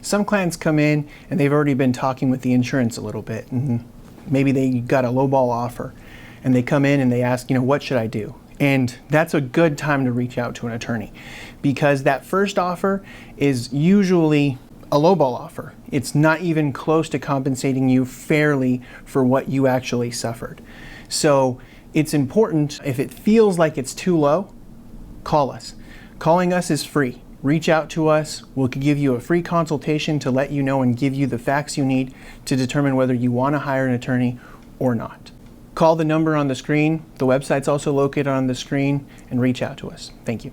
Some clients come in and they've already been talking with the insurance a little bit, and maybe they got a lowball offer, and they come in and they ask, what should I do? And that's a good time to reach out to an attorney, because that first offer is usually a lowball offer. It's not even close to compensating you fairly for what you actually suffered. So it's important, if it feels like it's too low, call us. Calling us is free. Reach out to us. We'll give you a free consultation to let you know and give you the facts you need to determine whether you want to hire an attorney or not. Call the number on the screen. The website's also located on the screen, and reach out to us. Thank you.